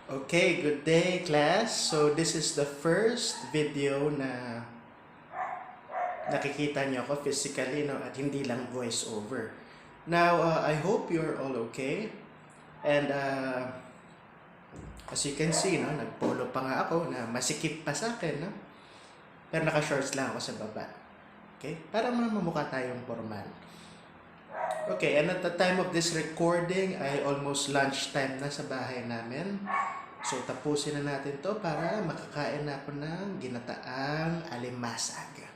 Okay, good day class. So this is the first video na nakikita niyo ako physically, no, at hindi lang voice over. Now, I hope you're all okay. And as you can see, no, nagpolo pa nga ako na masikip pa sa akin, no? Pero naka-shorts lang ako sa baba. Okay? Para mamamukha tayong formal. Okay, and at the time of this recording ay almost lunchtime na sa bahay namin. So tapusin na natin to para makakain na ako ng ginataang alimasag.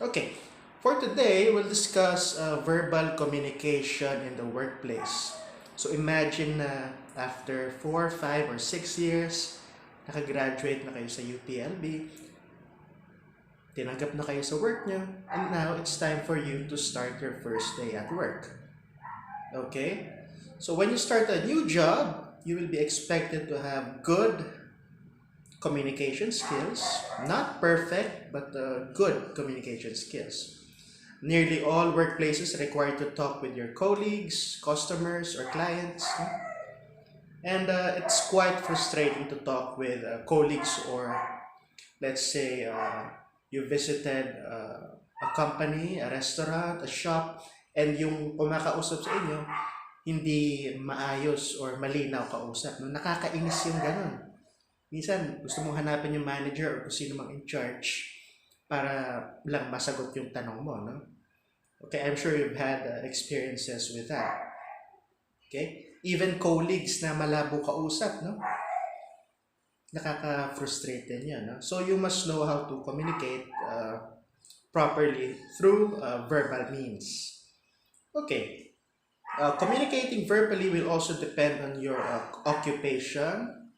Okay, for today we'll discuss verbal communication in the workplace. So imagine na after 4, 5, or 6 years, nakagraduate na kayo sa UPLB, tinanggap na kayo sa work nyo, and now it's time for you to start your first day at work. Okay? So when you start a new job, you will be expected to have good communication skills. Not perfect, but good communication skills. Nearly all workplaces require to talk with your colleagues, customers, or clients. And it's quite frustrating to talk with colleagues, or let's say you visited a company, a restaurant, a shop, and yung kumakausap sa inyo, hindi maayos or malinaw kausap. No? Nakakainis yung ganun. Minsan, gusto mong hanapin yung manager or kung sino mang in charge para lang masagot yung tanong mo. No? Okay, I'm sure you've had experiences with that. Okay? Even colleagues na malabo kausap, no? Nakaka-frustrate din yan. No? So you must know how to communicate properly through verbal means. Okay. Communicating verbally will also depend on your occupation,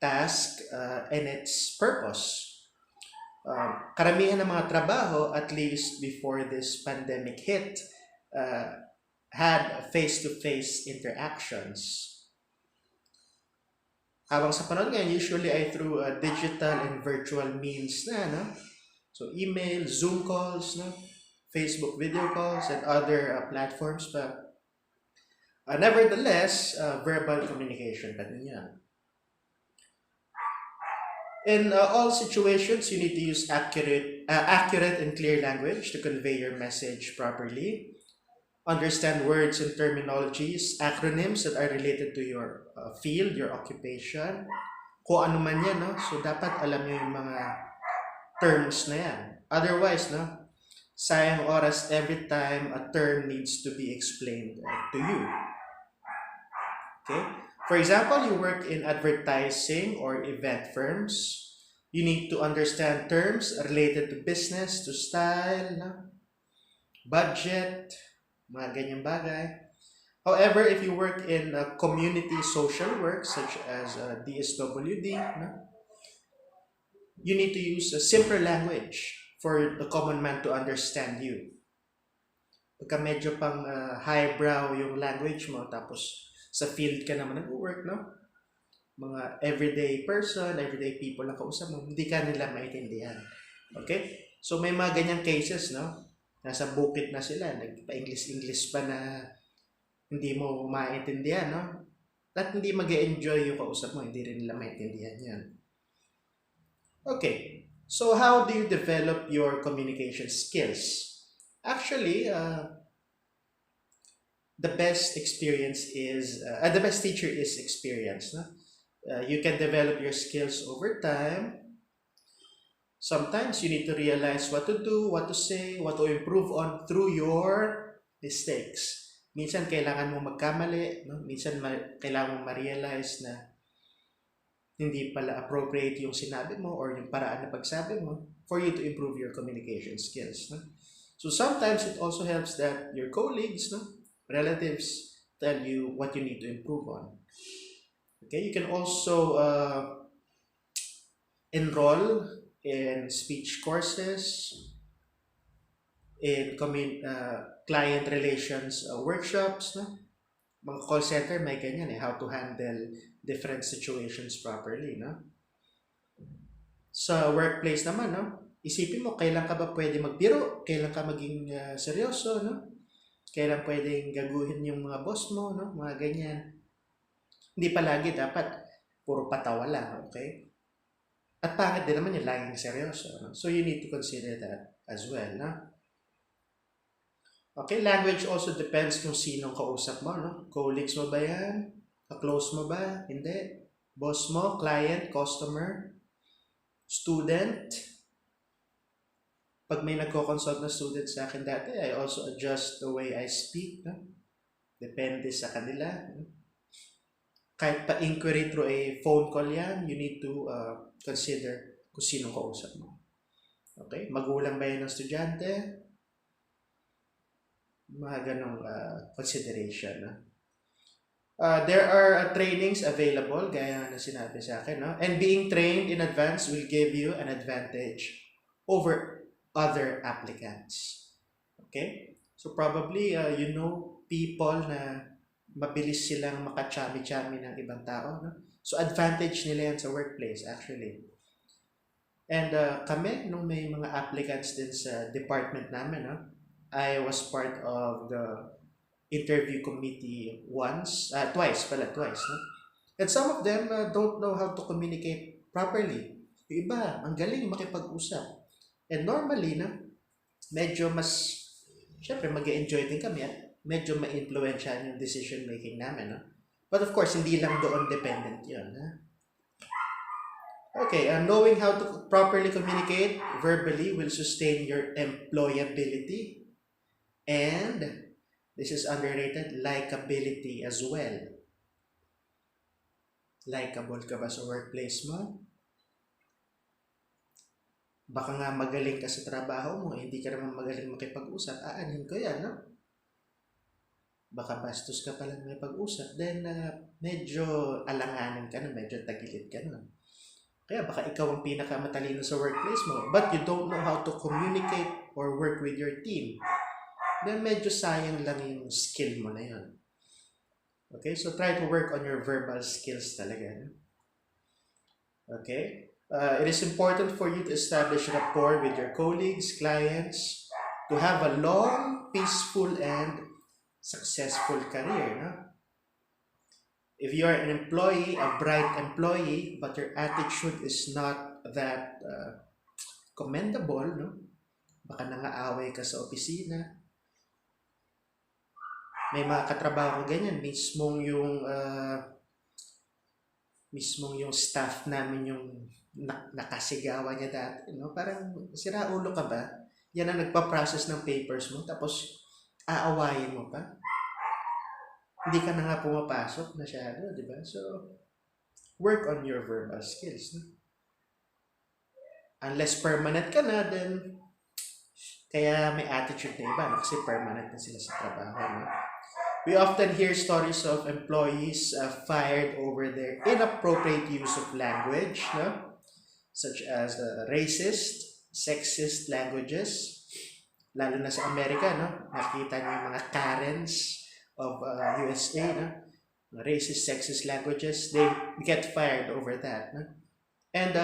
task, and its purpose. Karamihan ng mga trabaho, at least before this pandemic hit, had face-to-face interactions. Habang sa panahon ngayon, usually ay through digital and virtual means na, no? So email, Zoom calls, no? Facebook video calls, and other platforms pa. Nevertheless, verbal communication pa din yan. In all situations, you need to use accurate and clear language to convey your message properly. Understand words and terminologies, acronyms that are related to your field, your occupation. Kung ano man yan, no? So dapat alam nyo yung mga terms na yan. Otherwise, no? Sayang oras every time a term needs to be explained to you. Okay? For example, you work in advertising or event firms. You need to understand terms related to business, to style, no? Budget, mga ganyang bagay. However, if you work in community social work such as DSWD, no? You need to use a simpler language for the common man to understand you. Pagka medyo pang highbrow yung language mo, tapos sa field ka naman nag-work, no? Mga everyday person, everyday people lang kausap mo, hindi ka nila maintindihan. Okay? So may mga ganyang cases, no? Nasa bukid na sila, nagpa-English pa na hindi mo maintindihan, no? At hindi mag-enjoy yung kausap mo, hindi rin nila maintindihan yan. Okay. So how do you develop your communication skills? Actually, the best teacher is experience. No? You can develop your skills over time. Sometimes you need to realize what to do, what to say, what to improve on through your mistakes. Minsan kailangan mo magkamali, no? Minsan kailangan mo ma-realize na hindi pala appropriate yung sinabi mo or yung paraan na pagsabi mo for you to improve your communication skills. No? So sometimes it also helps that your colleagues, no? Relatives tell you what you need to improve on. Okay, you can also enroll in speech courses, in client relations workshops. No? Mga call center may ganyan how to handle different situations properly. No? Sa workplace naman, no? Isipin mo, kailan ka ba pwede magbiro? Kailan ka maging seryoso? No? Kailan pwedeng gaguhin yung mga boss mo, no? Mga ganyan. Hindi palagi dapat puro patawa lang, okay? At pangit din naman yung laging seryoso. No? So you need to consider that as well. No? Okay, language also depends kung sinong kausap mo. No? Colleagues mo ba yan? Ka-close mo ba? Hindi. Boss mo, client, customer, student. Pag may nagko-consult na student sa akin dati, I also adjust the way I speak. No? Depende sa kanila. No? Kahit pa inquiry through a phone call yan, you need to consider kung sinong kausap mo. Okay? Magulang ba yan ng estudyante? Mga ganong consideration. No? There are trainings available, gaya na sinabi sa akin. No? And being trained in advance will give you an advantage over other applicants. Okay? So probably, you know people na mabilis silang makachami-chami ng ibang tao. No? So advantage nila yan sa workplace actually. And kami, nung may mga applicants din sa department namin, no? I was part of the interview committee twice. No? And some of them don't know how to communicate properly. Yung iba, ang galing makipag-usap. And normally, no, medyo mas, syempre mag-enjoy din kami at medyo ma-influensyahan yung decision making namin. No? But of course, hindi lang doon dependent yun. Ha? Okay, knowing how to properly communicate verbally will sustain your employability. And this is underrated, likability as well. Likeable ka ba sa workplace mo? Baka nga magaling ka sa trabaho mo, hindi ka naman magaling makipag-usap. Aanin ko yan, no? Baka bastos ka palang may pag-usap, then medyo alanganin ka na, medyo tagilid ka na. Kaya baka ikaw ang pinakamatalino sa workplace mo, but you don't know how to communicate or work with your team. Then medyo sayang lang yung skill mo na yun. Okay, so try to work on your verbal skills talaga. Okay, it is important for you to establish rapport with your colleagues, clients, to have a long, peaceful, and successful career. No? If you are an employee, a bright employee, but your attitude is not that commendable, no? Baka nangaaway ka sa opisina. May mga katrabaho ganyan, mismong yung staff namin yung nakasigawan niya dati, no? Parang sira ulo ka ba? Yan ang nagpa-process ng papers mo, tapos aawayin mo pa. Hindi ka na nga pumapasok masyado, di ba? So, work on your verbal skills. No? Unless permanent ka na, then kaya may attitude na iba, no? Kasi permanent na sila sa trabaho. No? We often hear stories of employees fired over their inappropriate use of language, no? Such as racist, sexist languages. Lalo na sa Amerika, no? Nakita niyo yung mga Karens of USA, no? Racist, sexist languages, they get fired over that. No? And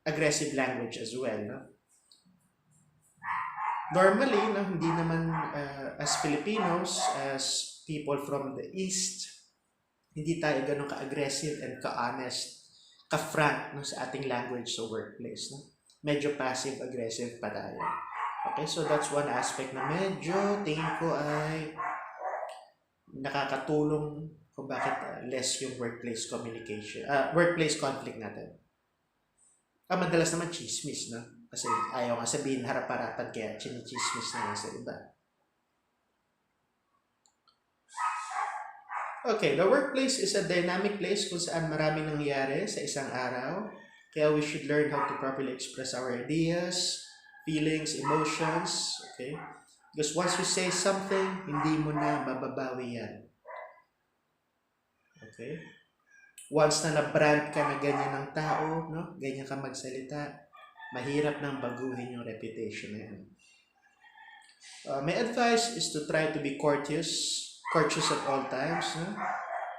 aggressive language as well. No? Normally, no, hindi naman as Filipinos, as people from the East, hindi tayo ganun ka-aggressive and ka-honest, ka-frank no, sa ating language sa workplace. No? Medyo passive-aggressive pa tayo. Okay, so that's one aspect na medyo tingin ko ay nakakatulong kung bakit less yung workplace communication, workplace conflict natin. Madalas naman chismis, no? Kasi ayaw nga sabihin harap-harapan kaya chinichismis na lang sa iba. Okay, the workplace is a dynamic place kung saan maraming nangyayari sa isang araw. Kaya we should learn how to properly express our ideas, feelings, emotions. Okay? Because once you say something, hindi mo na mababawi yan. Okay? Once na na-brand ka na ganyan ng tao, no? Ganyan ka magsalita, mahirap nang baguhin yung reputation na yan. My advice is to try to be courteous at all times, no?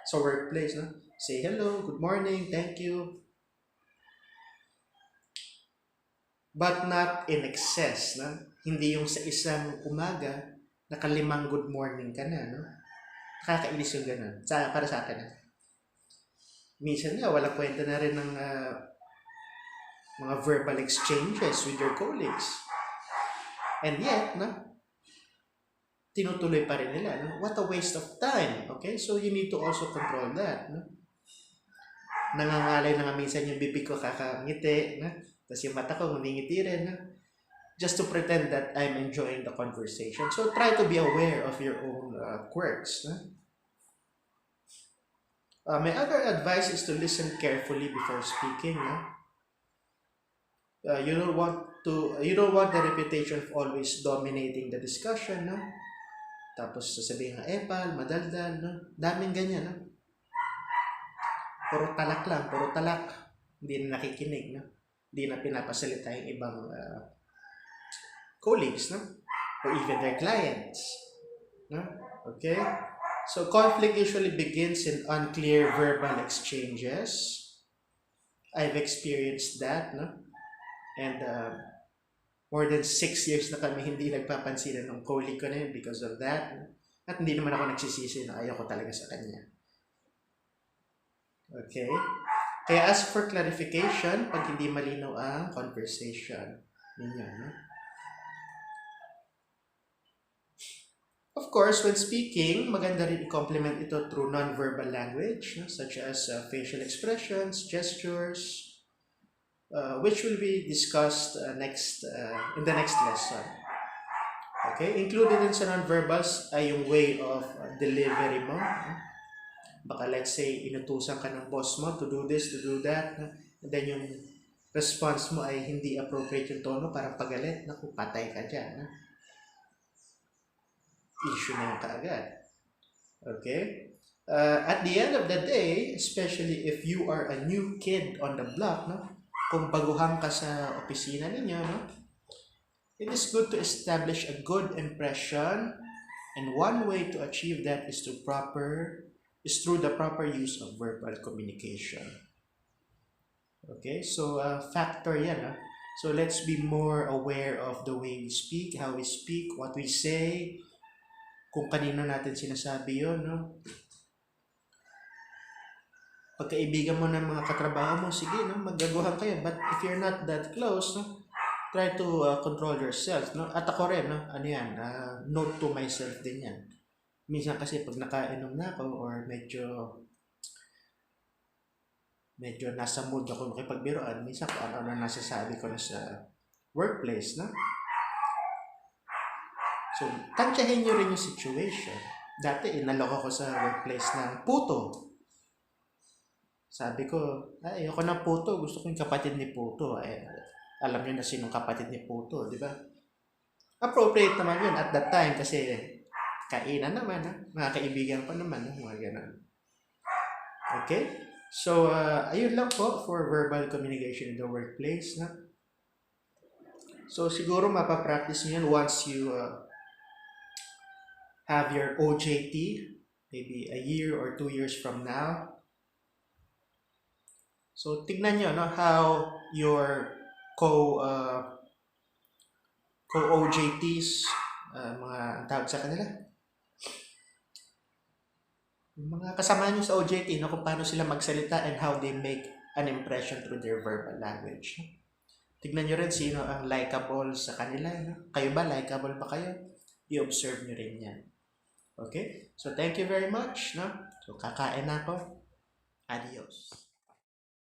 Sa workplace, no? Say hello, good morning, thank you. But not in excess, no? Hindi yung sa isang umaga, nakalimang good morning ka na, no? Nakakainis yung ganun. Para sa akin, no? Minsan nga, walang kwenta na rin ng mga verbal exchanges with your colleagues. And yet, no, tinutuloy pa rin nila. No? What a waste of time. Okay? So, you need to also control that. No? Nangangalay na nga minsan yung bibig ko kakangiti. No? Tapos yung mata ko humingiti rin. No? Just to pretend that I'm enjoying the conversation. So, try to be aware of your own quirks. No? My other advice is to listen carefully before speaking. No? You don't want the reputation of always dominating the discussion. No? Tapos sasabihin nga, epal, madaldal, no? Daming ganyan, no? Puro talak lang, puro talak. Hindi na nakikinig, no? Hindi na pinapasalita yung ibang colleagues, no? Or even their clients. No? Okay? So, conflict usually begins in unclear verbal exchanges. I've experienced that, no? And more than 6 years na kami hindi nagpapansinan ng colleague ko na yun because of that. At hindi naman ako nagsisisi na ayaw ko talaga sa kanya. Okay? Kaya ask for clarification pag hindi malinaw ang conversation ninyo. No? Of course, when speaking, maganda rin i-complement ito through non-verbal language, no? Such as facial expressions, gestures, which will be discussed in the next lesson. Okay? Included din sa non-verbals ay yung way of delivery mo. Baka let's say, inutusan ka ng boss mo to do this, to do that. And then yung response mo ay hindi appropriate yung tono, parang pagalit. Naku, patay ka dyan. Issue na yung kaagad. Okay? At the end of the day, especially if you are a new kid on the block, no? Kung baguhan ka sa opisina ninyo, no? It is good to establish a good impression, and one way to achieve that is through the proper use of verbal communication. Okay, so factor yan. Huh? So let's be more aware of the way we speak, how we speak, what we say, kung kanino natin sinasabi yun, no? Pagkaibigan mo ng mga katrabaho mo, sige, no, maggaguhan kayo. But if you're not that close, no, try to control yourself. No? At ako rin, no, ano yan, note to myself din yan. Minsan kasi pag nakainom na ako or medyo nasa mood ako makipagbiroan, minsan kung ano nasasabi ko na sa workplace. No? So, tansyahin nyo rin yung situation. Dati, inalok ako sa workplace ng puto. Sabi ko, ayoko ng puto. Gusto ko yung kapatid ni puto. Alam niyo na sinong kapatid ni puto, di ba? Appropriate naman yun at that time kasi kainan naman, ha? Mga kaibigan pa naman, mga ganun. Okay? So, ayun lang po for verbal communication in the workplace. Na? So, siguro mapapractice nyo yan once you have your OJT, maybe a year or 2 years from now. So, tignan nyo, no, how your co-OJTs, mga ang tawag sa kanila, mga kasama nyo sa OJT, no, kung paano sila magsalita and how they make an impression through their verbal language. Tignan nyo rin sino ang likable sa kanila. No? Kayo ba? Likable ba kayo? I-observe nyo rin yan. Okay? So, thank you very much. No? So, kakain na ako. Adios.